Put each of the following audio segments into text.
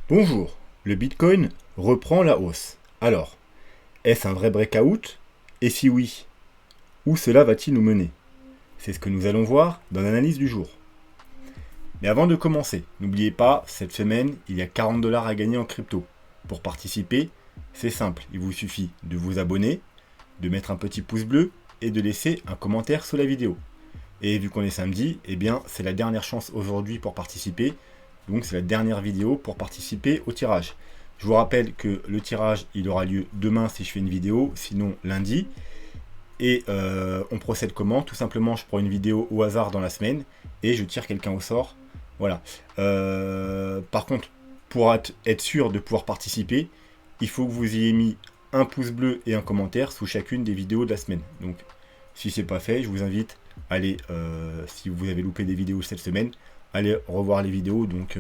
Bonjour, le Bitcoin reprend la hausse. Alors, est-ce un vrai breakout? Et si oui, où cela va-t-il nous mener? C'est ce que nous allons voir dans l'analyse du jour. Mais avant de commencer, n'oubliez pas, cette semaine, il y a 40 dollars à gagner en crypto. Pour participer, c'est simple, il vous suffit de vous abonner, de mettre un petit pouce bleu et de laisser un commentaire sous la vidéo. Et vu qu'on est samedi, eh bien, c'est la dernière chance aujourd'hui pour participer. Donc c'est la dernière vidéo pour participer au tirage. Je vous rappelle que le tirage, il aura lieu demain si je fais une vidéo, sinon lundi. Et on procède comment? Tout simplement, je prends une vidéo au hasard dans la semaine et je tire quelqu'un au sort. Voilà. Par contre, pour être sûr de pouvoir participer, il faut que vous ayez mis un pouce bleu et un commentaire sous chacune des vidéos de la semaine. Donc, si c'est pas fait, je vous invite à aller, si vous avez loupé des vidéos cette semaine, allez revoir les vidéos. Donc,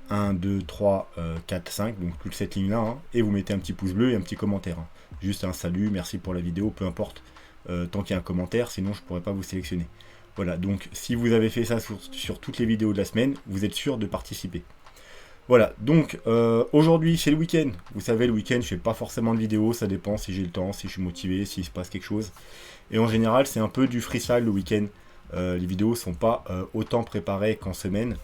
1, 2, 3, 4, 5, donc toute cette ligne là, hein, et vous mettez un petit pouce bleu et un petit commentaire, hein. Juste un salut, merci pour la vidéo, peu importe, tant qu'il y a un commentaire, sinon je ne pourrais pas vous sélectionner. Voilà, donc si vous avez fait ça sur toutes les vidéos de la semaine, vous êtes sûr de participer. Voilà, donc aujourd'hui c'est le week-end. Vous savez, le week-end je fais pas forcément de vidéos, ça dépend si j'ai le temps, si je suis motivé, s'il se passe quelque chose. Et en général c'est un peu du freestyle le week-end. Les vidéos sont pas autant préparées qu'en semaine.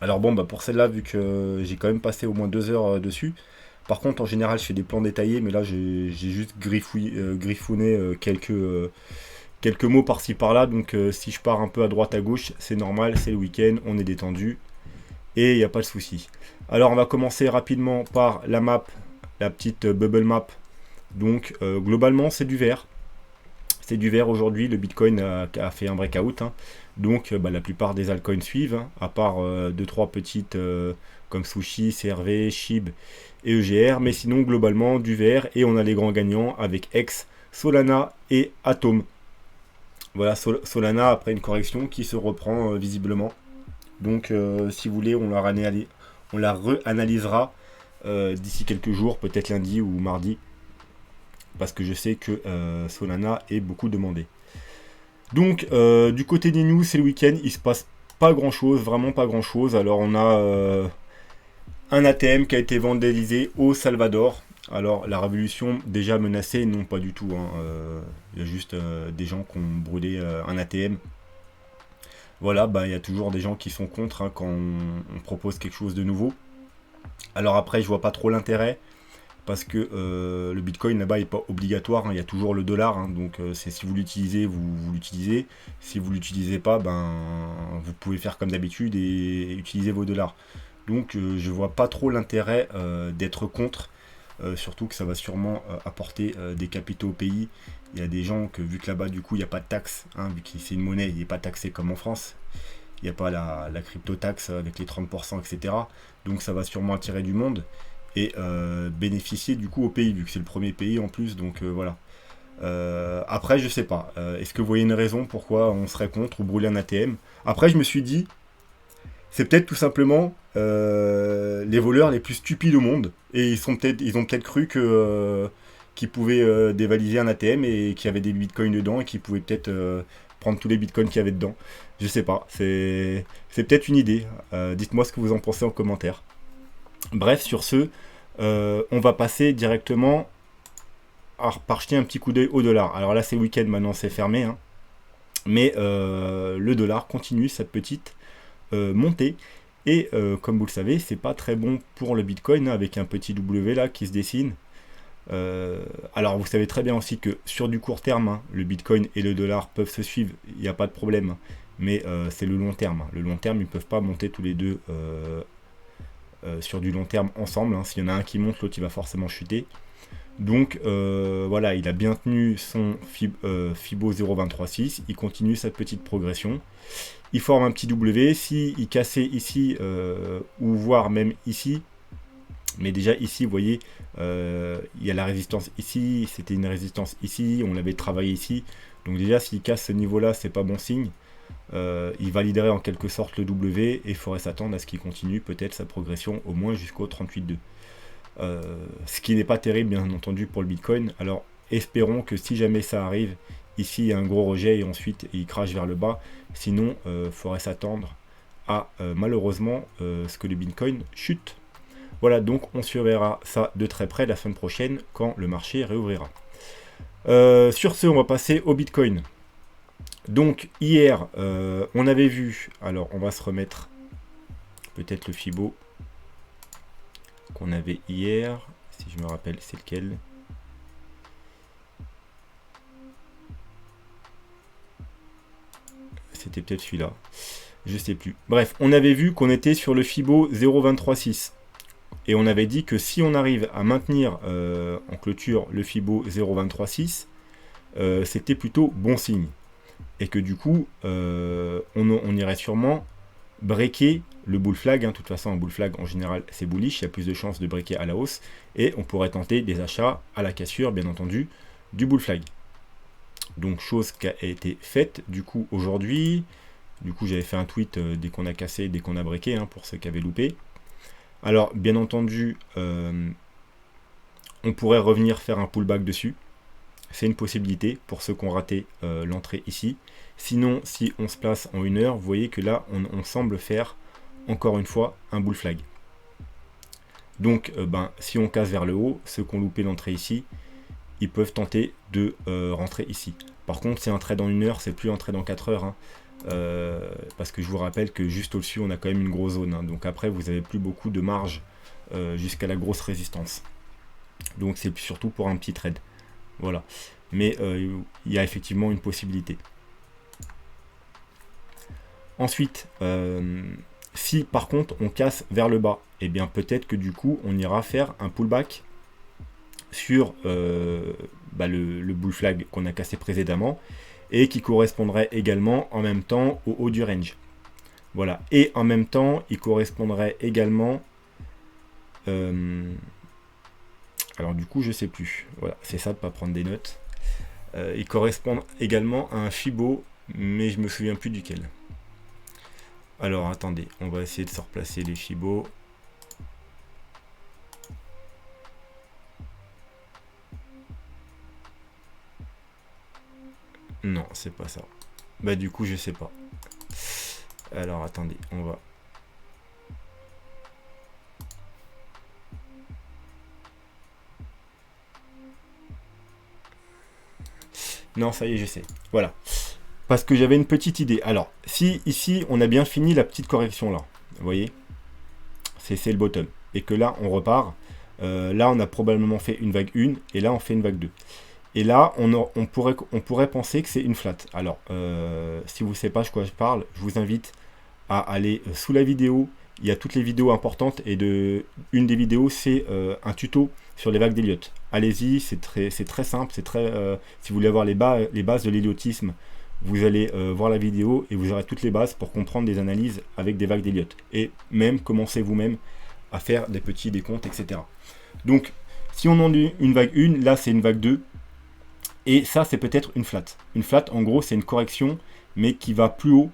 Alors bon, bah pour celle-là, vu que j'ai quand même passé au moins 2 heures dessus. Par contre, en général, je fais des plans détaillés, mais là, j'ai juste griffouné quelques mots par-ci par-là. Donc, si je pars un peu à droite à gauche, c'est normal, c'est le week-end, on est détendu et il n'y a pas de souci. Alors, on va commencer rapidement par la map, la petite bubble map. Donc, globalement, c'est du vert. C'est du vert aujourd'hui, le Bitcoin a fait un breakout, hein. Donc la plupart des altcoins suivent, hein, à part 2-3 petites comme Sushi, CRV, SHIB et EGR. Mais sinon, globalement, du vert. Et on a les grands gagnants avec X, Solana et Atom. Voilà, Solana après une correction qui se reprend visiblement. Donc si vous voulez, on la re-analysera d'ici quelques jours, peut-être lundi ou mardi. Parce que je sais que Solana est beaucoup demandé. Donc, du côté des news, c'est le week-end, il se passe pas grand chose, vraiment pas grand chose. Alors, on a un ATM qui a été vandalisé au Salvador. Alors, la révolution déjà menacée, non, pas du tout, hein. Il y a juste des gens qui ont brûlé un ATM. Voilà, bah, il y a toujours des gens qui sont contre, hein, quand on propose quelque chose de nouveau. Alors, après, je vois pas trop l'intérêt. Parce que le Bitcoin là-bas n'est pas obligatoire, hein, il y a toujours le dollar, hein, donc c'est si vous l'utilisez, vous l'utilisez. Si vous l'utilisez pas, ben vous pouvez faire comme d'habitude et utiliser vos dollars. Donc je vois pas trop l'intérêt d'être contre, surtout que ça va sûrement apporter des capitaux au pays. Il y a des gens que vu que là-bas du coup il n'y a pas de taxe, hein, vu que c'est une monnaie, il n'est pas taxé comme en France. Il n'y a pas la crypto-taxe avec les 30%, etc. Donc ça va sûrement attirer du monde et bénéficier du coup au pays, vu que c'est le premier pays en plus, donc voilà. Après, je sais pas. Est-ce que vous voyez une raison pourquoi on serait contre ou brûler un ATM? Après, je me suis dit, c'est peut-être tout simplement les voleurs les plus stupides au monde, et ils ont peut-être cru que qu'ils pouvaient dévaliser un ATM et qu'il y avait des bitcoins dedans et qu'ils pouvaient peut-être prendre tous les bitcoins qu'il y avait dedans. Je sais pas. C'est peut-être une idée. Dites-moi ce que vous en pensez en commentaire. Bref, sur ce, on va passer directement par jeter un petit coup d'œil au dollar. Alors là, c'est le week-end, maintenant c'est fermé, hein. Mais le dollar continue sa petite montée. Et comme vous le savez, c'est pas très bon pour le Bitcoin, hein, avec un petit W là qui se dessine. Alors vous savez très bien aussi que sur du court terme, hein, le Bitcoin et le dollar peuvent se suivre, il n'y a pas de problème, hein. Mais c'est le long terme, hein. Le long terme, ils ne peuvent pas monter tous les deux sur du long terme ensemble, hein. S'il y en a un qui monte, l'autre il va forcément chuter. Donc voilà, il a bien tenu son Fibo 0.236, il continue sa petite progression. Il forme un petit W, si il cassait ici, ou voire même ici, mais déjà ici, vous voyez, il y a la résistance ici, c'était une résistance ici, on l'avait travaillé ici. Donc déjà, s'il casse ce niveau-là, c'est pas bon signe. Il validerait en quelque sorte le W et il faudrait s'attendre à ce qu'il continue peut-être sa progression au moins jusqu'au 38.2. Ce qui n'est pas terrible bien entendu pour le Bitcoin. Alors espérons que si jamais ça arrive, ici il y a un gros rejet et ensuite il crache vers le bas. Sinon il faudrait s'attendre à malheureusement ce que le Bitcoin chute Voilà, donc on surveillera ça de très près la semaine prochaine quand le marché réouvrira. Sur ce, on va passer au Bitcoin. Donc hier, on avait vu, alors on va se remettre peut-être le Fibo qu'on avait hier, si je me rappelle c'est lequel. C'était peut-être celui-là, je sais plus. Bref, on avait vu qu'on était sur le Fibo 0,236. Et on avait dit que si on arrive à maintenir en clôture le Fibo 0,236, c'était plutôt bon signe. Et que du coup, on irait sûrement breaker le bull flag. De toute façon, un bull flag en général c'est bullish, il y a plus de chances de breaker à la hausse. Et on pourrait tenter des achats à la cassure, bien entendu, du bull flag. Donc chose qui a été faite du coup aujourd'hui. Du coup j'avais fait un tweet dès qu'on a cassé, dès qu'on a breaké, pour ceux qui avaient loupé. Alors bien entendu, on pourrait revenir faire un pullback dessus. C'est une possibilité pour ceux qui ont raté l'entrée ici. Sinon, si on se place en 1 heure, vous voyez que là, on semble faire, encore une fois, un bull flag. Donc, si on casse vers le haut, ceux qui ont loupé l'entrée ici, ils peuvent tenter de rentrer ici. Par contre, c'est un trade en 1 heure, c'est plus un trade en 4 heures. Parce que je vous rappelle que juste au-dessus, on a quand même une grosse zone. Donc après, vous n'avez plus beaucoup de marge jusqu'à la grosse résistance. Donc c'est surtout pour un petit trade. Voilà. Mais il y a effectivement une possibilité. Ensuite, si par contre on casse vers le bas, et bien peut-être que du coup on ira faire un pullback sur le bull flag qu'on a cassé précédemment et qui correspondrait également en même temps au haut du range. Voilà. Et en même temps, il correspondrait également... alors du coup, je sais plus. Voilà, c'est ça de pas prendre des notes. Il correspond également à un Fibo, mais je me souviens plus duquel. Alors attendez, on va essayer de se replacer les Fibo. Non, c'est pas ça. Bah du coup, je sais pas. Alors attendez, on va... Non, ça y est, je sais. Voilà. Parce que j'avais une petite idée. Alors, si ici, on a bien fini la petite correction là, vous voyez, c'est le bottom. Et que là, on repart. Là, on a probablement fait une vague 1, et là, on fait une vague 2. Et là, on pourrait penser que c'est une flat. Alors, si vous ne savez pas de quoi je parle, je vous invite à aller sous la vidéo. Il y a toutes les vidéos importantes, et une des vidéos, c'est un tuto sur les vagues d'Elliott. Allez-y, c'est très simple. Si vous voulez avoir les bases de l'héliotisme, vous allez voir la vidéo et vous aurez toutes les bases pour comprendre des analyses avec des vagues d'Elliott. Et même commencez vous-même à faire des petits décomptes, etc. Donc, si on en a une vague 1, là c'est une vague 2. Et ça, c'est peut-être une flat. Une flat, en gros, c'est une correction, mais qui va plus haut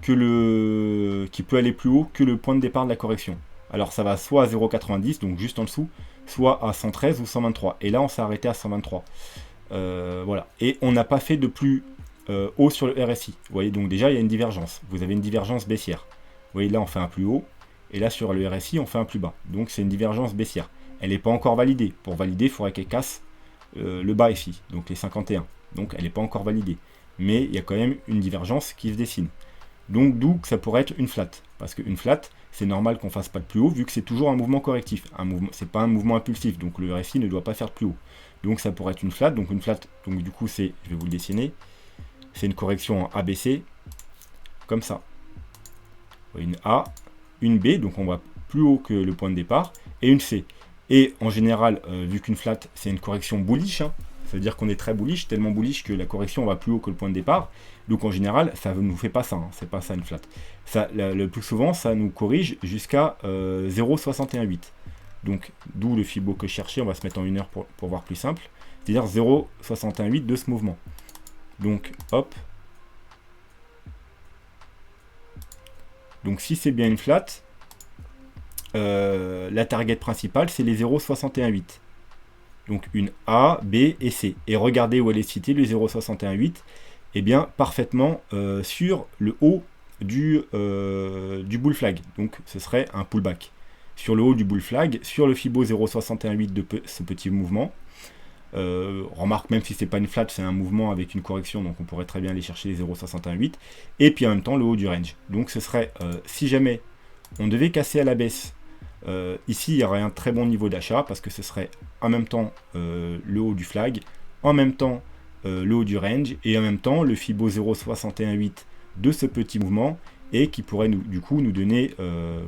qui peut aller plus haut que le point de départ de la correction. Alors, ça va soit à 0,90, donc juste en dessous, soit à 113 ou 123. Et là, on s'est arrêté à 123. Voilà. Et on n'a pas fait de plus haut sur le RSI. Vous voyez, donc déjà, il y a une divergence. Vous avez une divergence baissière. Vous voyez, là, on fait un plus haut. Et là, sur le RSI, on fait un plus bas. Donc, c'est une divergence baissière. Elle n'est pas encore validée. Pour valider, il faudrait qu'elle casse le bas ici, donc les 51. Donc, elle n'est pas encore validée. Mais il y a quand même une divergence qui se dessine. Donc, d'où que ça pourrait être une flat. Parce qu'une flat, c'est normal qu'on ne fasse pas de plus haut, vu que c'est toujours un mouvement correctif. C'est pas un mouvement impulsif, donc le RSI ne doit pas faire de plus haut. Donc, ça pourrait être une flat. Donc, du coup, je vais vous le dessiner. C'est une correction en ABC, comme ça. Une A, une B, donc on va plus haut que le point de départ, et une C. Et en général, vu qu'une flat, c'est une correction bullish, ça veut dire qu'on est très bullish, tellement bullish que la correction va plus haut que le point de départ. Donc en général, ça ne nous fait pas ça, c'est pas ça une flat. Le plus souvent, ça nous corrige jusqu'à 0,618. Donc d'où le Fibo que je cherchais, on va se mettre en 1 heure pour voir plus simple. C'est-à-dire 0,618 de ce mouvement. Donc hop. Donc si c'est bien une flat, la target principale, c'est les 0,618. Donc une A, B et C. Et regardez où elle est citée, le 0,618. Eh bien, parfaitement sur le haut du bull flag. Donc ce serait un pullback. sur le haut du bull flag, sur le Fibo 0,618 de ce petit mouvement. Remarque, même si c'est pas une flat, c'est un mouvement avec une correction, donc on pourrait très bien aller chercher les 0,618. Et puis en même temps le haut du range. Donc ce serait, si jamais on devait casser à la baisse, ici il y aurait un très bon niveau d'achat, parce que ce serait en même temps le haut du flag, en même temps le haut du range, et en même temps le Fibo 0,618 de ce petit mouvement, et qui pourrait du coup nous donner,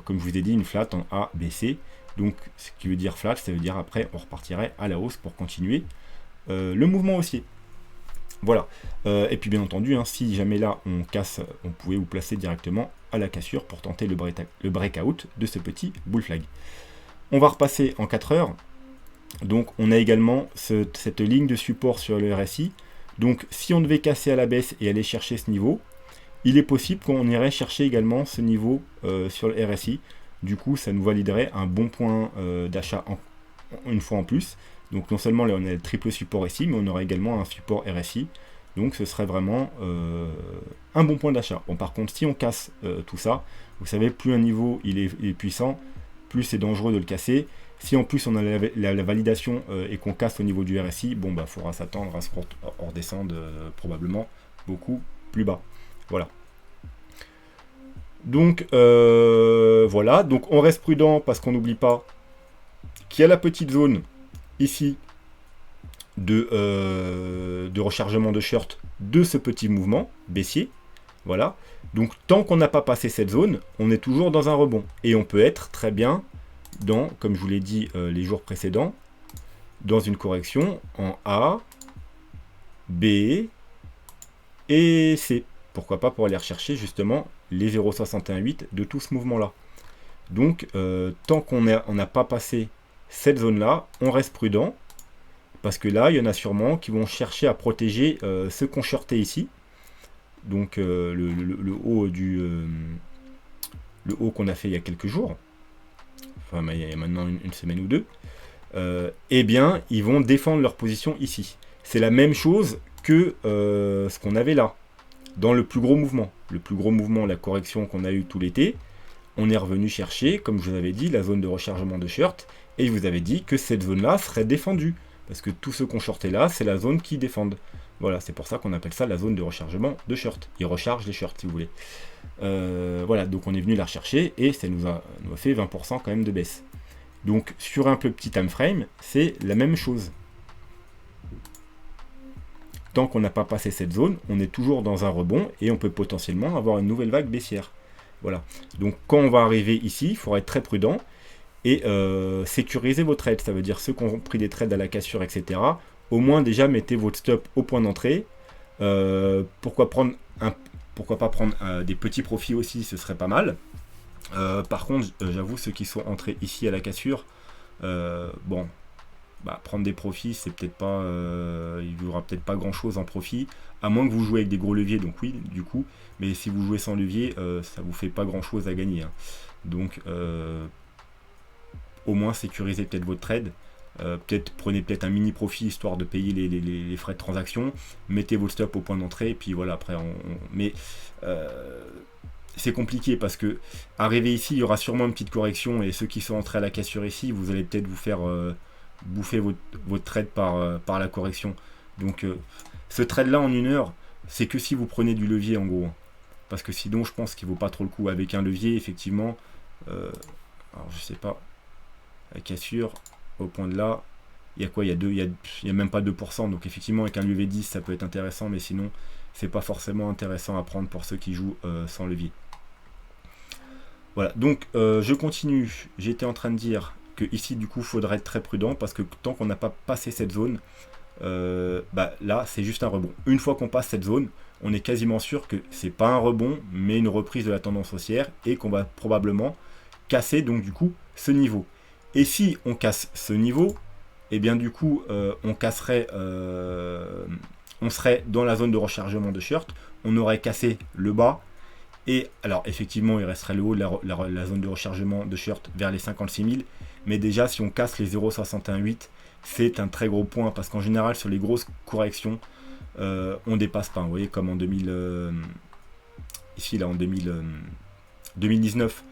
comme je vous ai dit, une flat en A, B, C. Donc ce qui veut dire flat, ça veut dire après on repartirait à la hausse pour continuer le mouvement haussier. Voilà. Et puis bien entendu, hein, si jamais là on casse, on pouvait vous placer directement à la cassure pour tenter le breakout de ce petit bull flag. On va repasser en 4 heures. Donc on a également cette ligne de support sur le RSI. Donc si on devait casser à la baisse et aller chercher ce niveau, il est possible qu'on irait chercher également ce niveau sur le RSI. Du coup, ça nous validerait un bon point d'achat une fois en plus. Donc non seulement là on a le triple support ici, mais on aurait également un support RSI. Donc ce serait vraiment un bon point d'achat. Bon, par contre, si on casse tout ça, vous savez, plus un niveau il est puissant, plus c'est dangereux de le casser. Si en plus on a la validation et qu'on casse au niveau du RSI, bon bah faudra s'attendre à ce qu'on redescende probablement beaucoup plus bas. Voilà. Donc voilà, donc on reste prudent parce qu'on n'oublie pas qu'il y a la petite zone ici de rechargement de short de ce petit mouvement baissier. Voilà. Donc tant qu'on n'a pas passé cette zone, on est toujours dans un rebond. Et on peut être très bien dans, comme je vous l'ai dit les jours précédents, dans une correction en A, B et C. Pourquoi pas pour aller rechercher justement les 0,618 de tout ce mouvement-là. Donc tant qu'on n'a pas passé cette zone-là, on reste prudent. Parce que là, il y en a sûrement qui vont chercher à protéger ce qu'on shortait ici. Donc le haut le haut qu'on a fait il y a quelques jours. Enfin, il y a maintenant une semaine ou deux. Eh bien, ils vont défendre leur position ici. C'est la même chose que ce qu'on avait là, dans le plus gros mouvement. Le plus gros mouvement, la correction qu'on a eu tout l'été, on est revenu chercher, comme je vous avais dit, la zone de rechargement de short, et je vous avais dit que cette zone-là serait défendue. Parce que tout ce qu'on shortait là, c'est la zone qui défendent. Voilà, c'est pour ça qu'on appelle ça la zone de rechargement de short. Ils rechargent les shorts, si vous voulez. Voilà, donc on est venu la rechercher, et ça nous a fait 20% quand même de baisse. Donc sur un peu petit time frame, c'est la même chose. Tant qu'on n'a pas passé cette zone, on est toujours dans un rebond, et on peut potentiellement avoir une nouvelle vague baissière. Voilà, donc quand on va arriver ici, il faudra être très prudent, et sécuriser vos trades, ça veut dire ceux qui ont pris des trades à la cassure, etc. Au moins déjà mettez votre stop au point d'entrée. Pourquoi pas prendre des petits profits aussi, ce serait pas mal. Par contre, j'avoue, ceux qui sont entrés ici à la cassure, bon, bah, prendre des profits, c'est peut-être pas, il n'y aura peut-être pas grand-chose en profit, à moins que vous jouez avec des gros leviers, donc oui, du coup, mais si vous jouez sans levier, ça vous fait pas grand-chose à gagner. Hein. Donc, au moins sécuriser peut-être votre trade. Prenez peut-être un mini profit histoire de payer les frais de transaction. Mettez votre stop au point d'entrée et puis voilà, après mais c'est compliqué parce que arrivé ici, il y aura sûrement une petite correction et ceux qui sont entrés à la cassure ici, vous allez peut-être vous faire bouffer votre trade par la correction. Donc ce trade là en une heure, c'est que si vous prenez du levier en gros. Parce que sinon je pense qu'il vaut pas trop le coup. Avec un levier, effectivement, alors je sais pas. La cassure, au point de là, il y a quoi? Il y a même pas 2%, donc effectivement avec un levier 10 ça peut être intéressant, mais sinon c'est pas forcément intéressant à prendre pour ceux qui jouent sans levier. Voilà, donc je continue. J'étais en train de dire que ici du coup il faudrait être très prudent parce que tant qu'on n'a pas passé cette zone, là c'est juste un rebond. Une fois qu'on passe cette zone, on est quasiment sûr que c'est pas un rebond mais une reprise de la tendance haussière et qu'on va probablement casser donc du coup ce niveau. Et si on casse ce niveau, et bien du coup on casserait, on serait dans la zone de rechargement de short, on aurait cassé le bas, et alors effectivement il resterait le haut de la zone de rechargement de short vers les 56 000, mais déjà si on casse les 0,618, c'est un très gros point, parce qu'en général sur les grosses corrections, on dépasse pas, vous voyez, comme en 2019,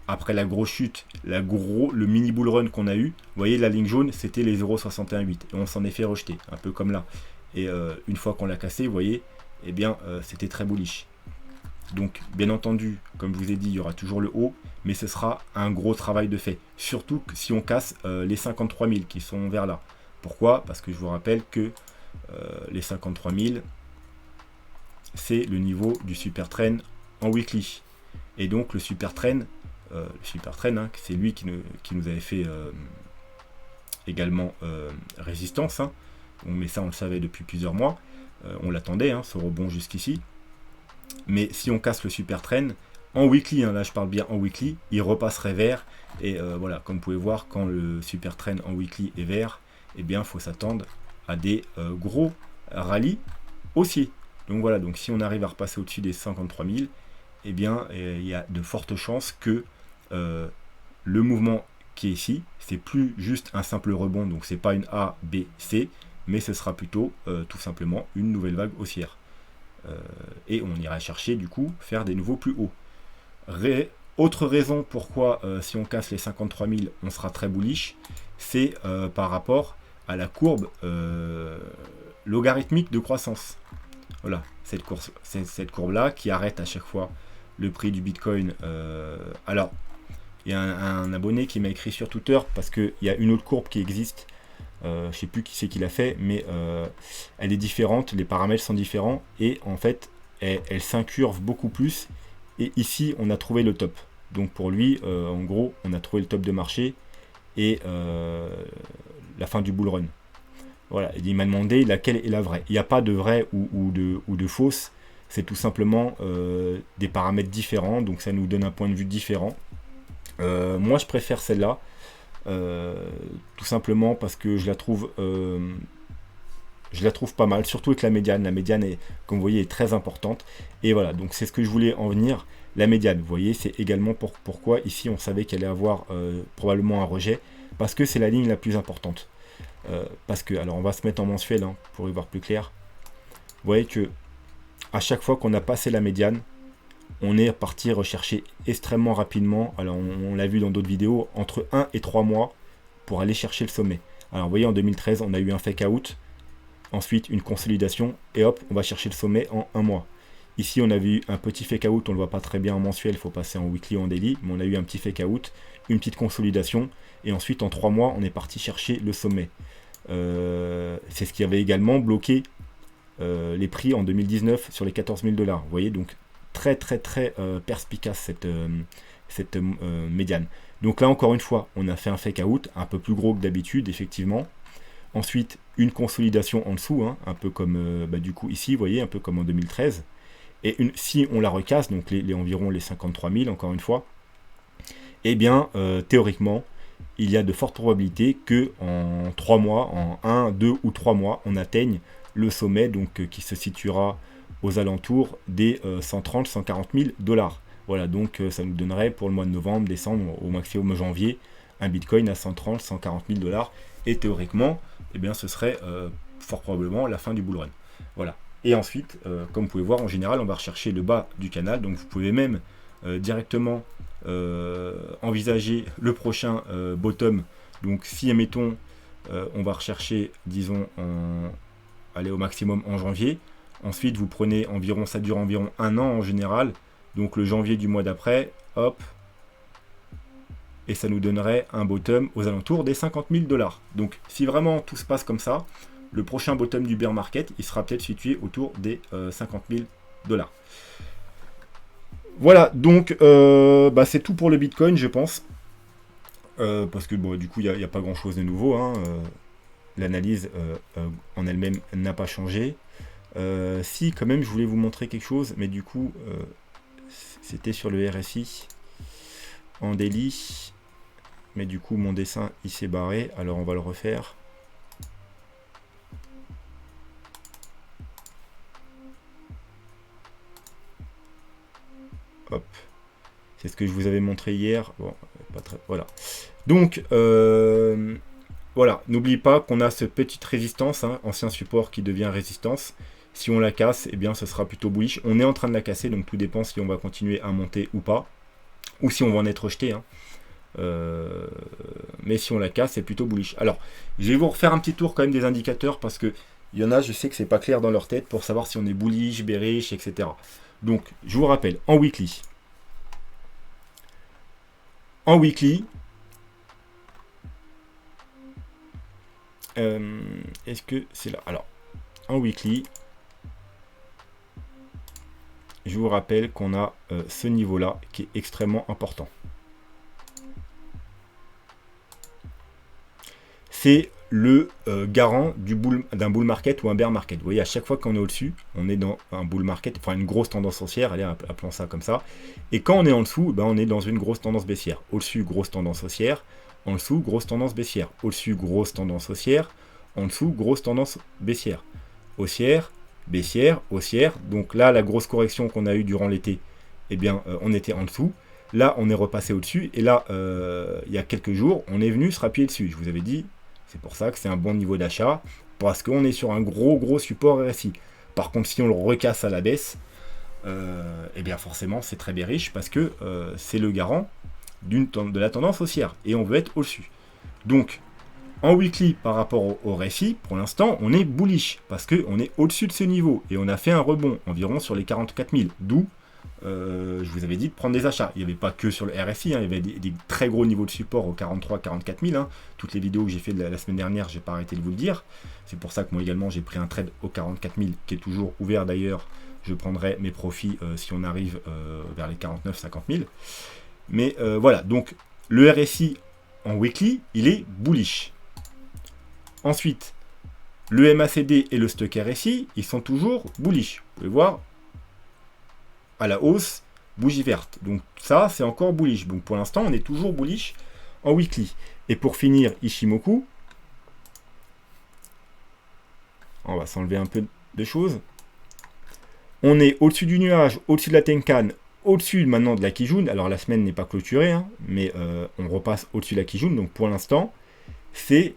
après la grosse chute, le mini bull run qu'on a eu, vous voyez la ligne jaune, c'était les 0,618 et on s'en est fait rejeter, un peu comme là. Et une fois qu'on l'a cassé, vous voyez, eh bien c'était très bullish. Donc bien entendu, comme je vous ai dit, il y aura toujours le haut, mais ce sera un gros travail de fait. Surtout que si on casse les 53 000 qui sont vers là. Pourquoi? Parce que je vous rappelle que les 53 000, c'est le niveau du super trend en weekly. Et donc le super trend, hein, c'est lui qui nous avait fait également résistance. Hein. Mais ça, on le savait depuis plusieurs mois. On l'attendait, hein, ce rebond jusqu'ici. Mais si on casse le super trend, en weekly, hein, là je parle bien en weekly, il repasserait vert. Et voilà, comme vous pouvez voir, quand le super trend en weekly est vert, eh bien, il faut s'attendre à des gros rallyes haussiers. Donc voilà, donc si on arrive à repasser au-dessus des 53 000, eh bien, il y a de fortes chances que le mouvement qui est ici, c'est plus juste un simple rebond, donc c'est pas une A, B, C, mais ce sera plutôt tout simplement une nouvelle vague haussière. Et on ira chercher du coup faire des nouveaux plus hauts. Autre raison pourquoi si on casse les 53 000 on sera très bullish, c'est par rapport à la courbe logarithmique de croissance. Voilà, cette courbe là qui arrête à chaque fois le prix du Bitcoin. Alors il y a un abonné qui m'a écrit sur Twitter parce qu'il y a une autre courbe qui existe. Je ne sais plus qui c'est qui l'a fait, mais elle est différente, les paramètres sont différents et en fait elle s'incurve beaucoup plus. Et ici on a trouvé le top. Donc pour lui, en gros, on a trouvé le top de marché et la fin du bull run. Voilà, il m'a demandé laquelle est la vraie. Il n'y a pas de vraie ou de fausse, c'est tout simplement des paramètres différents, donc ça nous donne un point de vue différent. Moi je préfère celle-là. Tout simplement parce que je la trouve pas mal, surtout avec la médiane. La médiane est, comme vous voyez, est très importante. Et voilà, donc c'est ce que je voulais en venir. La médiane, vous voyez, c'est également pourquoi ici on savait qu'elle allait avoir probablement un rejet, parce que c'est la ligne la plus importante. Parce que, alors on va se mettre en mensuel hein, pour y voir plus clair. Vous voyez que à chaque fois qu'on a passé la médiane, on est parti rechercher extrêmement rapidement, alors on l'a vu dans d'autres vidéos, entre 1 et 3 mois pour aller chercher le sommet. Alors vous voyez en 2013 on a eu un fake out, ensuite une consolidation et hop on va chercher le sommet en 1 mois. Ici on a vu un petit fake out, on ne le voit pas très bien en mensuel, il faut passer en weekly ou en daily, mais on a eu un petit fake out, une petite consolidation et ensuite en 3 mois on est parti chercher le sommet. C'est ce qui avait également bloqué les prix en 2019 sur les 14 000 $. Vous voyez donc très perspicace cette médiane. Donc là encore une fois on a fait un fake out un peu plus gros que d'habitude effectivement. Ensuite une consolidation en dessous hein, un peu comme du coup ici vous voyez un peu comme en 2013 et si on la recasse donc environ les 53 000 encore une fois, et bien théoriquement il y a de fortes probabilités que en 3 mois, en 1, 2 ou 3 mois on atteigne le sommet donc qui se situera aux alentours des 130-140 000 $. Voilà, donc ça nous donnerait pour le mois de novembre, décembre, au maximum janvier, un Bitcoin à 130-140 000 $. Et théoriquement, eh bien, ce serait fort probablement la fin du bull run. Voilà. Et ensuite, comme vous pouvez voir, en général, on va rechercher le bas du canal. Donc vous pouvez même directement envisager le prochain bottom. Donc si, admettons, on va rechercher, disons, aller au maximum en janvier. Ensuite, vous prenez environ, ça dure environ 1 an en général. Donc le janvier du mois d'après, hop. Et ça nous donnerait un bottom aux alentours des 50 000 $. Donc si vraiment tout se passe comme ça, le prochain bottom du bear market, il sera peut-être situé autour des 50 000 $. Voilà, donc c'est tout pour le Bitcoin, je pense. Parce que bon, du coup, il n'y a pas grand-chose de nouveau. Hein. L'analyse en elle-même n'a pas changé. Si, quand même, je voulais vous montrer quelque chose, mais du coup, c'était sur le RSI en daily. Mais du coup, mon dessin, il s'est barré. Alors, on va le refaire. Hop. C'est ce que je vous avais montré hier. Bon, pas très... Voilà. Donc, voilà. N'oubliez pas qu'on a cette petite résistance, hein, ancien support qui devient résistance. Si on la casse, eh bien, ce sera plutôt bullish. On est en train de la casser, donc tout dépend si on va continuer à monter ou pas. ou si on va en être rejeté, hein. Mais si on la casse, c'est plutôt bullish. Alors, je vais vous refaire un petit tour quand même des indicateurs, parce que il y en a, je sais que c'est pas clair dans leur tête pour savoir si on est bullish, bearish, etc. Donc, je vous rappelle, en weekly, est-ce que c'est là? Alors, en weekly, je vous rappelle qu'on a ce niveau-là qui est extrêmement important. C'est le garant d'un bull market ou un bear market. Vous voyez, à chaque fois qu'on est au-dessus, on est dans un bull market, enfin une grosse tendance haussière, allez, appelons ça comme ça. Et quand on est en dessous, ben, on est dans une grosse tendance baissière. Au-dessus, grosse tendance haussière. En dessous, grosse tendance baissière. Au-dessus, grosse tendance haussière. En dessous, grosse tendance baissière. Haussière, baissière, haussière. Donc là, la grosse correction qu'on a eue durant l'été, eh bien, on était en dessous. Là, on est repassé au-dessus. Et là, il y a quelques jours, on est venu se rappuyer dessus. Je vous avais dit, c'est pour ça que c'est un bon niveau d'achat, parce qu'on est sur un gros support RSI. Par contre, si on le recasse à la baisse, eh bien forcément, c'est très bearish, parce que c'est le garant de la tendance haussière, et on veut être au-dessus. Donc, en weekly, par rapport au RSI, pour l'instant, on est bullish, parce qu'on est au-dessus de ce niveau, et on a fait un rebond environ sur les 44 000, d'où je vous avais dit de prendre des achats. Il n'y avait pas que sur le RSI, hein, il y avait des très gros niveaux de support aux 43-44 000. Hein. Toutes les vidéos que j'ai fait la semaine dernière, je n'ai pas arrêté de vous le dire. C'est pour ça que moi également, j'ai pris un trade aux 44 000, qui est toujours ouvert d'ailleurs. Je prendrai mes profits si on arrive vers les 49-50 000. Mais voilà, donc le RSI en weekly, il est bullish. Ensuite, le MACD et le stock RSI, ils sont toujours bullish. Vous pouvez voir, à la hausse, bougie verte. Donc ça, c'est encore bullish. Donc pour l'instant, on est toujours bullish en weekly. Et pour finir, Ichimoku, on va s'enlever un peu de choses. On est au-dessus du nuage, au-dessus de la Tenkan, au-dessus maintenant de la Kijun. Alors la semaine n'est pas clôturée, hein, mais on repasse au-dessus de la Kijun. Donc pour l'instant, c'est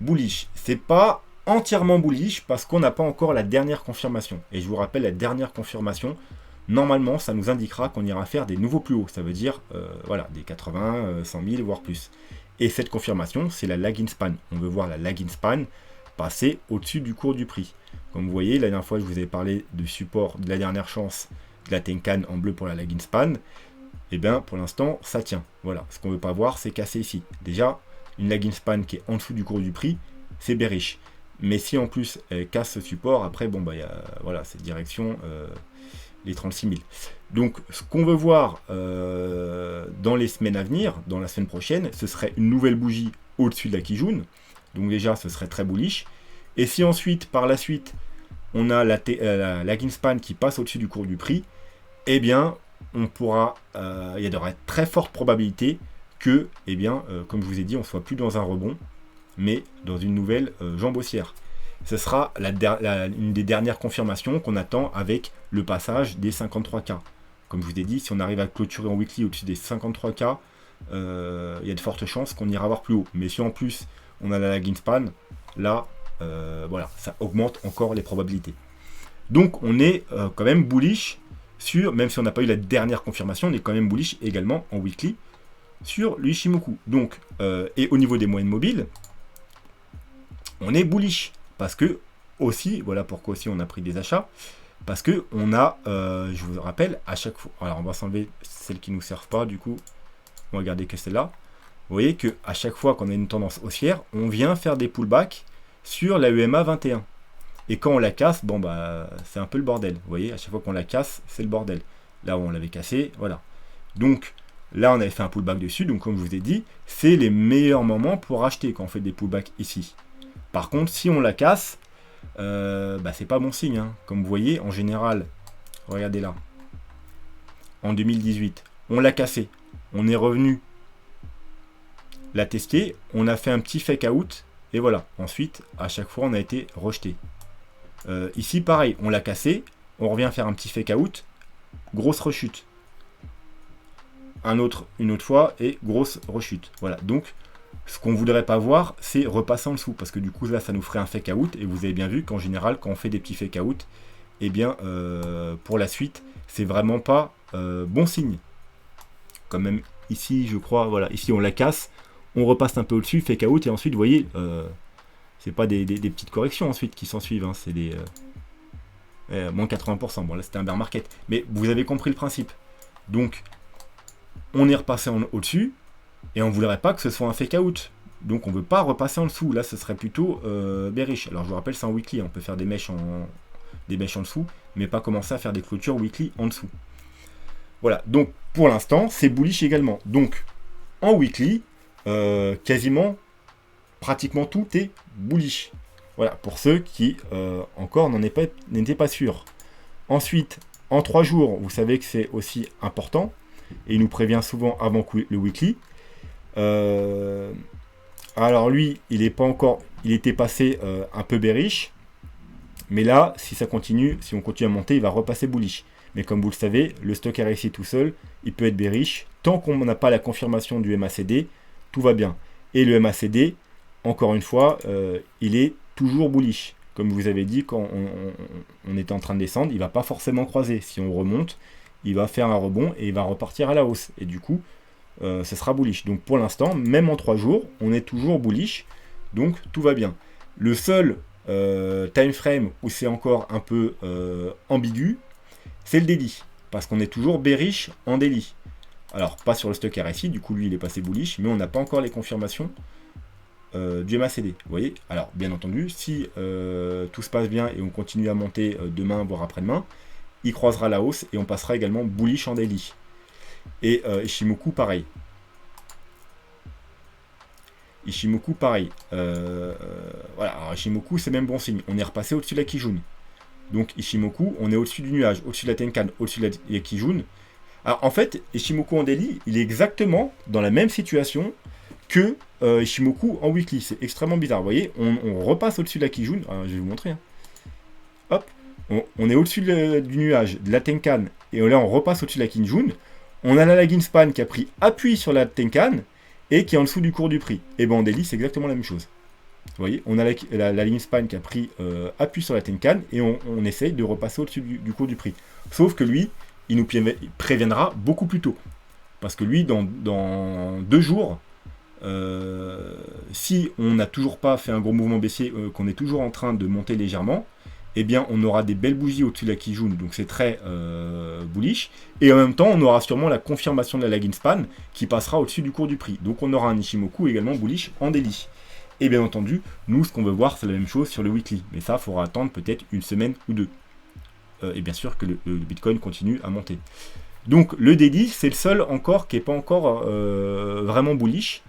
bullish. C'est pas entièrement bullish parce qu'on n'a pas encore la dernière confirmation. Et je vous rappelle, la dernière confirmation, normalement, ça nous indiquera qu'on ira faire des nouveaux plus hauts. Ça veut dire, voilà, des 80, 100 000, voire plus. Et cette confirmation, c'est la lagging span. On veut voir la lagging span passer au-dessus du cours du prix. Comme vous voyez, la dernière fois, je vous avais parlé du support de la dernière chance de la Tenkan en bleu pour la lagging span. Et bien, pour l'instant, ça tient. Voilà. Ce qu'on ne veut pas voir, c'est casser ici. Déjà, une lagging span qui est en dessous du cours du prix, c'est bearish. Mais si en plus, elle casse ce support, après, bon, bah, y a, voilà, cette direction... les 36 000. Donc, ce qu'on veut voir dans les semaines à venir, dans la semaine prochaine, ce serait une nouvelle bougie au-dessus de la Kijun. Donc déjà, ce serait très bullish. Et si ensuite, par la suite, on a la lagging span qui passe au-dessus du cours du prix, eh bien, on pourra, il y aura très forte probabilité que, eh bien, comme je vous ai dit, on ne soit plus dans un rebond, mais dans une nouvelle jambe haussière. Ce sera une des dernières confirmations qu'on attend avec le passage des 53K. Comme je vous ai dit, si on arrive à clôturer en weekly au-dessus des 53K, il y a de fortes chances qu'on ira voir plus haut. Mais si en plus on a la lagging span, là, voilà, ça augmente encore les probabilités. Donc on est quand même bullish sur, même si on n'a pas eu la dernière confirmation, on est quand même bullish également en weekly sur le Ichimoku. Donc, et au niveau des moyennes mobiles, on est bullish. Parce que, aussi, voilà pourquoi aussi on a pris des achats, parce que on a, je vous rappelle, à chaque fois, alors on va s'enlever celles qui ne nous servent pas, du coup, on va garder que celle-là. Vous voyez qu'à chaque fois qu'on a une tendance haussière, on vient faire des pullbacks sur la EMA 21. Et quand on la casse, bon bah, c'est un peu le bordel. Vous voyez, à chaque fois qu'on la casse, c'est le bordel. Là où on l'avait cassé, voilà. Donc, là, on avait fait un pullback dessus, donc comme je vous ai dit, c'est les meilleurs moments pour acheter quand on fait des pullbacks ici. Par contre, si on la casse, bah, c'est pas bon signe. Hein. Comme vous voyez, en général, regardez là, en 2018, on l'a cassé, on est revenu la tester, on a fait un petit fake out, et voilà. Ensuite, à chaque fois, on a été rejeté. Ici, pareil, on l'a cassé, on revient faire un petit fake out, grosse rechute. Une autre fois, et grosse rechute. Voilà, donc... Ce qu'on ne voudrait pas voir, c'est repasser en dessous, parce que du coup, là, ça nous ferait un fake out, et vous avez bien vu qu'en général, quand on fait des petits fake out, eh bien, pour la suite, c'est vraiment pas bon signe. quand même ici, je crois, voilà, ici on la casse, on repasse un peu au-dessus, fake out, et ensuite, vous voyez, c'est pas des petites corrections ensuite qui s'en suivent, hein, c'est des moins 80%. Bon, là, c'était un bear market, mais vous avez compris le principe. Donc, on est repassé au-dessus, et on ne voudrait pas que ce soit un fake out. Donc, on ne veut pas repasser en dessous. Là, ce serait plutôt bearish. Alors, je vous rappelle, c'est en weekly, on peut faire des mèches en dessous, mais pas commencer à faire des clôtures weekly en dessous. Voilà, donc pour l'instant, c'est bullish également. Donc, en weekly, quasiment, pratiquement tout est bullish. Voilà, pour ceux qui encore n'étaient pas sûrs. Ensuite, en 3 jours, vous savez que c'est aussi important, et il nous prévient souvent avant le weekly. Alors lui, il était passé un peu bearish, mais là, si on continue à monter, il va repasser bullish. Mais comme vous le savez, le stock RSI tout seul, il peut être bearish. Tant qu'on n'a pas la confirmation du MACD, tout va bien. Et le MACD, encore une fois, il est toujours bullish. Comme je vous avais dit, quand on était en train de descendre, il ne va pas forcément croiser. Si on remonte, il va faire un rebond et il va repartir à la hausse. Et du coup, ce sera bullish. Donc pour l'instant, même en 3 jours, on est toujours bullish. Donc tout va bien. Le seul time frame où c'est encore un peu ambigu, c'est le daily, parce qu'on est toujours bearish en daily. Alors, pas sur le stock RSI, du coup, lui, il est passé bullish, mais on n'a pas encore les confirmations du MACD. Vous voyez? Alors, bien entendu, si tout se passe bien et on continue à monter demain, voire après-demain, il croisera la hausse et on passera également bullish en daily. Et Ishimoku, pareil. Ishimoku, pareil. Voilà, alors Ishimoku, c'est même bon signe. On est repassé au-dessus de la Kijun. Donc Ishimoku, on est au-dessus du nuage, au-dessus de la Tenkan, au-dessus de la Kijun. Alors en fait, Ishimoku en daily, il est exactement dans la même situation que Ishimoku en weekly. C'est extrêmement bizarre. Vous voyez, on repasse au-dessus de la Kijun. Alors, je vais vous montrer. Hein. Hop, on est au-dessus du nuage, de la Tenkan, et là on repasse au-dessus de la Kijun. On a la lagging span qui a pris appui sur la Tenkan et qui est en dessous du cours du prix. Et bien en daily, c'est exactement la même chose. Vous voyez, on a la ligne span qui a pris appui sur la Tenkan et on essaye de repasser au-dessus du cours du prix. Sauf que lui, il nous préviendra beaucoup plus tôt. Parce que lui, dans 2 jours, si on n'a toujours pas fait un gros mouvement baissier, qu'on est toujours en train de monter légèrement, eh bien on aura des belles bougies au-dessus de la Kijun, donc c'est très bullish. Et en même temps, on aura sûrement la confirmation de la lagging span qui passera au-dessus du cours du prix. Donc on aura un Ishimoku également bullish en daily. Et bien entendu, nous, ce qu'on veut voir, c'est la même chose sur le weekly. Mais ça, il faudra attendre peut-être une semaine ou 2. Et bien sûr que le Bitcoin continue à monter. Donc le daily, c'est le seul encore qui n'est pas encore vraiment bullish.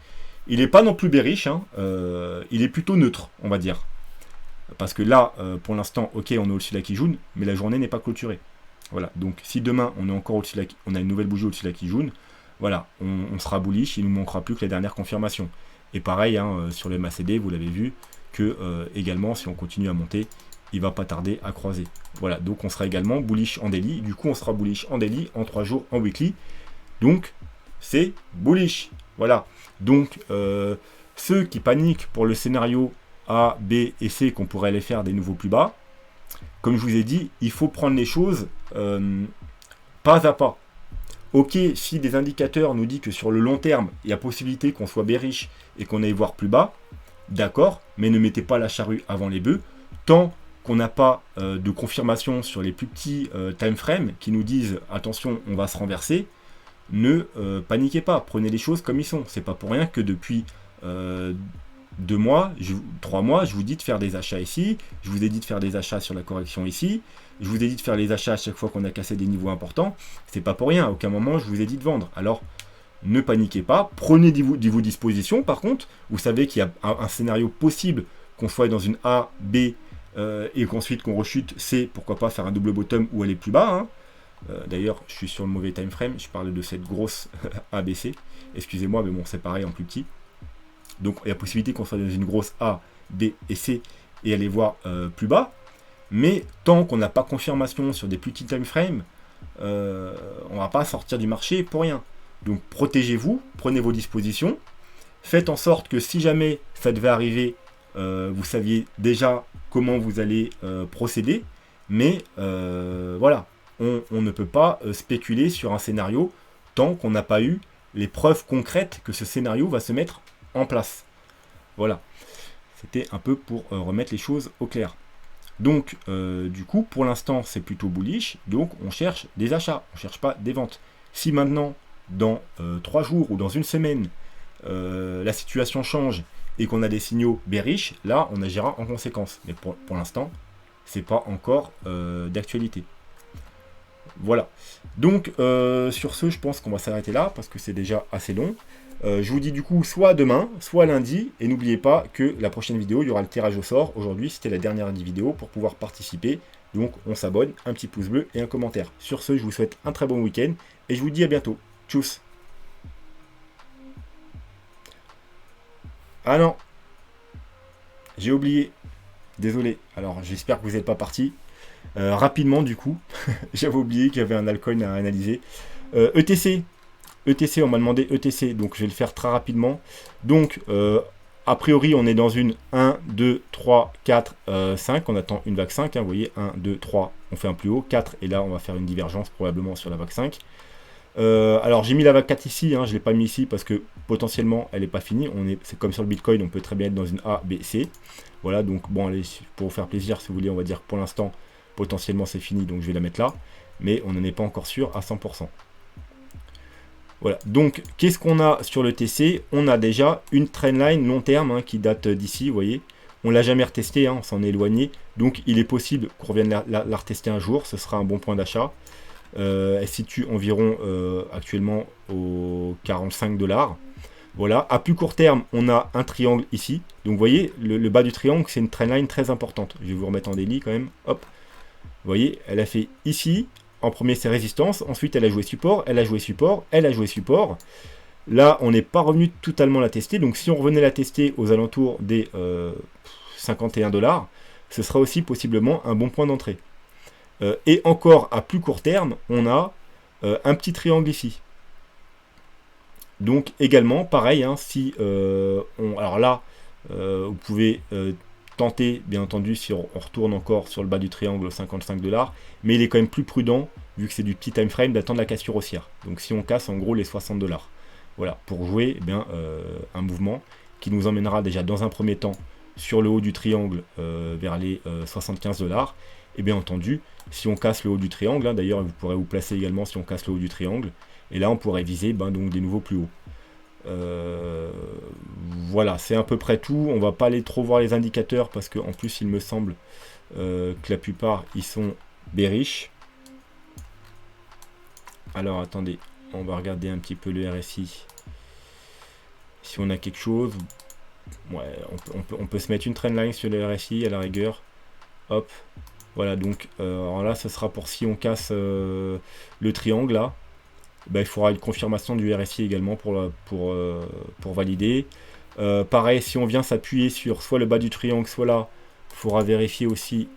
Il n'est pas non plus bearish, hein. Il est plutôt neutre, on va dire. Parce que là, pour l'instant, ok, on est au-dessus de la Kijun, mais la journée n'est pas clôturée. Voilà, donc si demain, on est encore au-dessus de on a une nouvelle bougie au-dessus de la Kijun, voilà, on sera bullish, il ne nous manquera plus que la dernière confirmation. Et pareil, hein, sur le MACD, vous l'avez vu, que également, si on continue à monter, il va pas tarder à croiser. Voilà, donc on sera également bullish en daily. Du coup, on sera bullish en daily, en 3 jours, en weekly. Donc, c'est bullish. Voilà. Donc, ceux qui paniquent pour le scénario A, B et C, qu'on pourrait aller faire des nouveaux plus bas, comme je vous ai dit, il faut prendre les choses pas à pas. Ok, si des indicateurs nous disent que sur le long terme, il y a possibilité qu'on soit bearish et qu'on aille voir plus bas, d'accord, mais ne mettez pas la charrue avant les bœufs, tant qu'on n'a pas de confirmation sur les plus petits time frames qui nous disent attention, on va se renverser, ne paniquez pas, prenez les choses comme ils sont. C'est pas pour rien que depuis 2 mois, 3 mois, je vous dis de faire des achats ici, je vous ai dit de faire des achats sur la correction ici, je vous ai dit de faire les achats à chaque fois qu'on a cassé des niveaux importants, c'est pas pour rien, à aucun moment je vous ai dit de vendre. Alors, ne paniquez pas, prenez vos dispositions, par contre, vous savez qu'il y a un scénario possible qu'on soit dans une A, B, et qu'ensuite qu'on rechute C, pourquoi pas faire un double bottom ou aller plus bas, hein. D'ailleurs, je suis sur le mauvais time frame, je parle de cette grosse ABC, excusez-moi, mais bon, c'est pareil en plus petit. Donc il y a possibilité qu'on soit dans une grosse A, B et C et aller voir plus bas. Mais tant qu'on n'a pas confirmation sur des plus petits time frames, on ne va pas sortir du marché pour rien. Donc protégez-vous, prenez vos dispositions. Faites en sorte que si jamais ça devait arriver, vous saviez déjà comment vous allez procéder. Mais voilà, on ne peut pas spéculer sur un scénario tant qu'on n'a pas eu les preuves concrètes que ce scénario va se mettre en place. Voilà. C'était un peu pour remettre les choses au clair. Donc, du coup, pour l'instant, c'est plutôt bullish. Donc, on cherche des achats. On ne cherche pas des ventes. Si maintenant, dans 3 jours ou dans une semaine, la situation change et qu'on a des signaux bearish, là, on agira en conséquence. Mais pour l'instant, c'est pas encore d'actualité. Voilà. Donc, sur ce, je pense qu'on va s'arrêter là parce que c'est déjà assez long. Je vous dis du coup soit demain, soit lundi. Et n'oubliez pas que la prochaine vidéo, il y aura le tirage au sort. Aujourd'hui, c'était la dernière vidéo pour pouvoir participer. Donc, on s'abonne, un petit pouce bleu et un commentaire. Sur ce, je vous souhaite un très bon week-end et je vous dis à bientôt. Tchuss. Ah non, j'ai oublié. Désolé. Alors, j'espère que vous n'êtes pas parti. Rapidement, du coup, j'avais oublié qu'il y avait un altcoin à analyser. ETC. ETC, on m'a demandé ETC, donc je vais le faire très rapidement. Donc, a priori, on est dans une 1, 2, 3, 4, 5. On attend une vague 5. Hein, vous voyez, 1, 2, 3, on fait un plus haut. 4, et là, on va faire une divergence probablement sur la vague 5. Alors, j'ai mis la vague 4 ici. Hein, je ne l'ai pas mis ici parce que potentiellement, elle n'est pas finie. C'est comme sur le Bitcoin, on peut très bien être dans une A, B, C. Voilà, donc bon, allez, pour vous faire plaisir, si vous voulez, on va dire que pour l'instant, potentiellement, c'est fini, donc je vais la mettre là. Mais on n'en est pas encore sûr à 100%. Voilà, donc qu'est-ce qu'on a sur le TC? On a déjà une trendline long terme hein, qui date d'ici, vous voyez. On ne l'a jamais retesté, hein, on s'en est éloigné. Donc il est possible qu'on revienne la retester un jour, ce sera un bon point d'achat. Elle se situe environ actuellement aux 45$. Voilà, à plus court terme, on a un triangle ici. Donc vous voyez, le bas du triangle, c'est une trendline très importante. Je vais vous remettre en daily quand même, hop. Vous voyez, elle a fait ici. En premier, c'est résistance. Ensuite, elle a joué support. Elle a joué support. Elle a joué support. Là, on n'est pas revenu totalement la tester. Donc, si on revenait la tester aux alentours des 51$, ce sera aussi possiblement un bon point d'entrée. Et encore à plus court terme, on a un petit triangle ici. Donc, également, pareil, hein, si alors là, vous pouvez tenter, bien entendu, si on retourne encore sur le bas du triangle 55$, mais il est quand même plus prudent, vu que c'est du petit time frame, d'attendre la cassure haussière. Donc si on casse en gros les 60$. Voilà, pour jouer un mouvement qui nous emmènera déjà dans un premier temps sur le haut du triangle vers les 75$. Et bien entendu, si on casse le haut du triangle, hein, d'ailleurs vous pourrez vous placer également si on casse le haut du triangle, et là on pourrait viser donc des nouveaux plus hauts. Voilà, c'est à peu près tout. On va pas aller trop voir les indicateurs parce qu'en plus il me semble que la plupart ils sont bearish. Alors attendez, on va regarder un petit peu le RSI. Si on a quelque chose, ouais, on peut se mettre une trendline sur le RSI à la rigueur. Hop, voilà, donc alors là ce sera pour si on casse le triangle là. Ben, il faudra une confirmation du RSI également pour valider. Pareil, si on vient s'appuyer sur soit le bas du triangle, soit là, il faudra vérifier aussi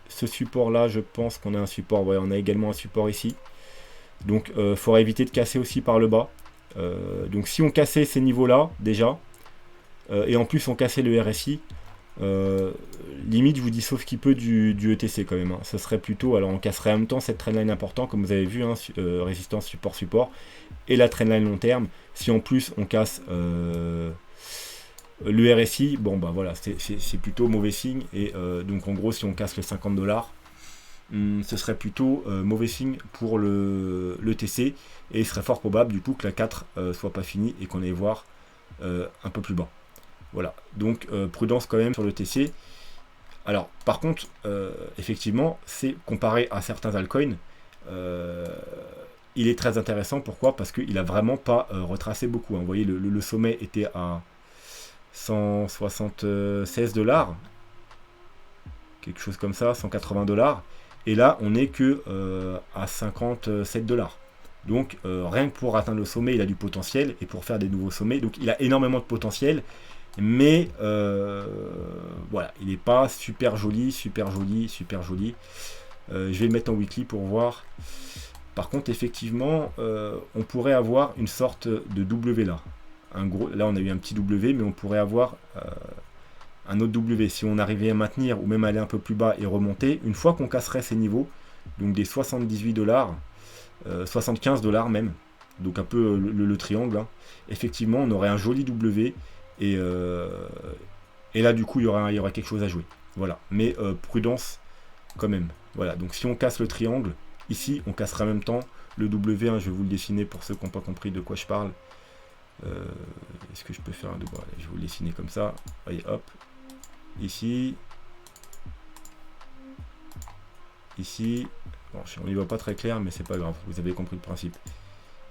ce support-là. Je pense qu'on a un support. Ouais, on a également un support ici. Donc, il faudra éviter de casser aussi par le bas. Donc, si on cassait ces niveaux-là, déjà, et en plus on cassait le RSI, limite je vous dis sauf qui peut du ETC quand même hein. Ce serait plutôt, alors on casserait en même temps cette trendline importante comme vous avez vu hein, résistance support et la trendline long terme. Si en plus on casse le RSI, bon bah voilà, c'est plutôt mauvais signe. Et donc en gros si on casse les 50$, ce serait plutôt mauvais signe pour le TC, et il serait fort probable du coup que la 4 soit pas finie et qu'on aille voir un peu plus bas. Voilà, donc prudence quand même sur le TC. Alors, par contre, effectivement, c'est comparé à certains altcoins, il est très intéressant. Pourquoi? Parce qu'il n'a vraiment pas retracé beaucoup. Hein. Vous voyez, le sommet était à 176$, quelque chose comme ça, 180$. Et là, on n'est que à 57$. Donc, rien que pour atteindre le sommet, il a du potentiel. Et pour faire des nouveaux sommets, donc il a énormément de potentiel. Mais voilà, il n'est pas super joli. Je vais le mettre en weekly pour voir. Par contre, effectivement, on pourrait avoir une sorte de W là. Là, on a eu un petit W, mais on pourrait avoir un autre W. Si on arrivait à maintenir ou même aller un peu plus bas et remonter, une fois qu'on casserait ces niveaux, donc des 78$, 75$ même, donc un peu le triangle, hein, effectivement, on aurait un joli W, et là, du coup, il y aura quelque chose à jouer. Voilà, mais prudence quand même. Voilà, donc si on casse le triangle, ici, on cassera en même temps le W, hein, je vais vous le dessiner pour ceux qui n'ont pas compris de quoi je parle. Est-ce que je peux faire un double? Je vais vous le dessiner comme ça. Voyez, hop. Ici. Ici. Bon, on n'y voit pas très clair, mais c'est pas grave. Vous avez compris le principe.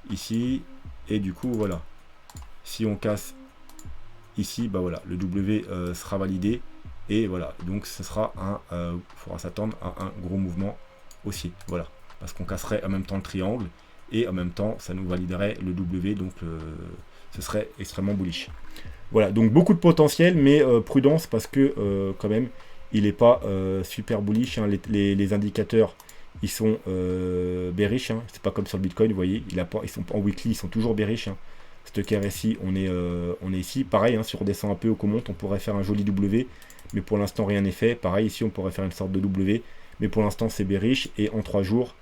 Ici. Et du coup, voilà. Si on casse ici, bah voilà, le W sera validé. Et voilà, donc ce sera il faudra s'attendre à un gros mouvement haussier. Voilà. Parce qu'on casserait en même temps le triangle. Et en même temps, ça nous validerait le W. Donc ce serait extrêmement bullish. Voilà, donc beaucoup de potentiel, mais prudence parce que quand même, il n'est pas super bullish. Hein. Les indicateurs, ils sont bearish. Hein. C'est pas comme sur le Bitcoin, vous voyez, ils sont en weekly, ils sont toujours bearish. Hein. Stock RSI, on est ici. Pareil, hein, si on redescend un peu ou qu'on monte, on pourrait faire un joli W, mais pour l'instant, rien n'est fait. Pareil, ici, on pourrait faire une sorte de W, mais pour l'instant, c'est bearish. Et en 3 jours,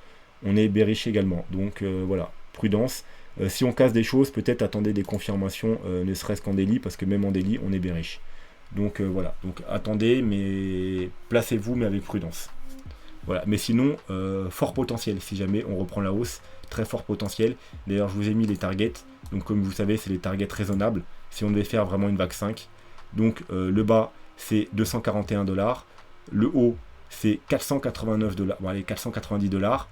on est bearish également. Donc voilà, prudence. Si on casse des choses, peut-être attendez des confirmations, ne serait-ce qu'en daily, parce que même en daily, on est bearish. Donc voilà, donc attendez, mais placez-vous, mais avec prudence. Voilà, mais sinon, fort potentiel, si jamais on reprend la hausse, très fort potentiel. D'ailleurs, je vous ai mis les targets, donc comme vous savez, c'est les targets raisonnables, si on devait faire vraiment une vague 5. Donc le bas, c'est 241 $, le haut, c'est 489 $, bon allez, 490 $.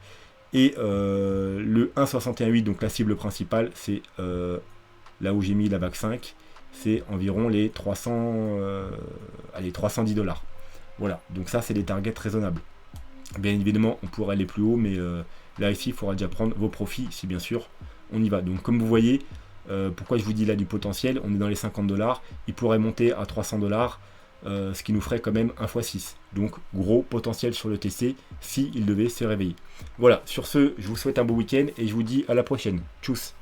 Et le 1,618, donc la cible principale, c'est là où j'ai mis la vague 5, c'est environ les 310 $. Voilà, donc ça c'est des targets raisonnables. Bien évidemment, on pourrait aller plus haut, mais là ici, il faudra déjà prendre vos profits, si bien sûr on y va. Donc comme vous voyez, pourquoi je vous dis là du potentiel, on est dans les 50 $, il pourrait monter à 300 $. Ce qui nous ferait quand même 1 x 6. Donc gros potentiel sur le TC si il devait se réveiller. Voilà, sur ce, je vous souhaite un beau week-end et je vous dis à la prochaine. Tchuss.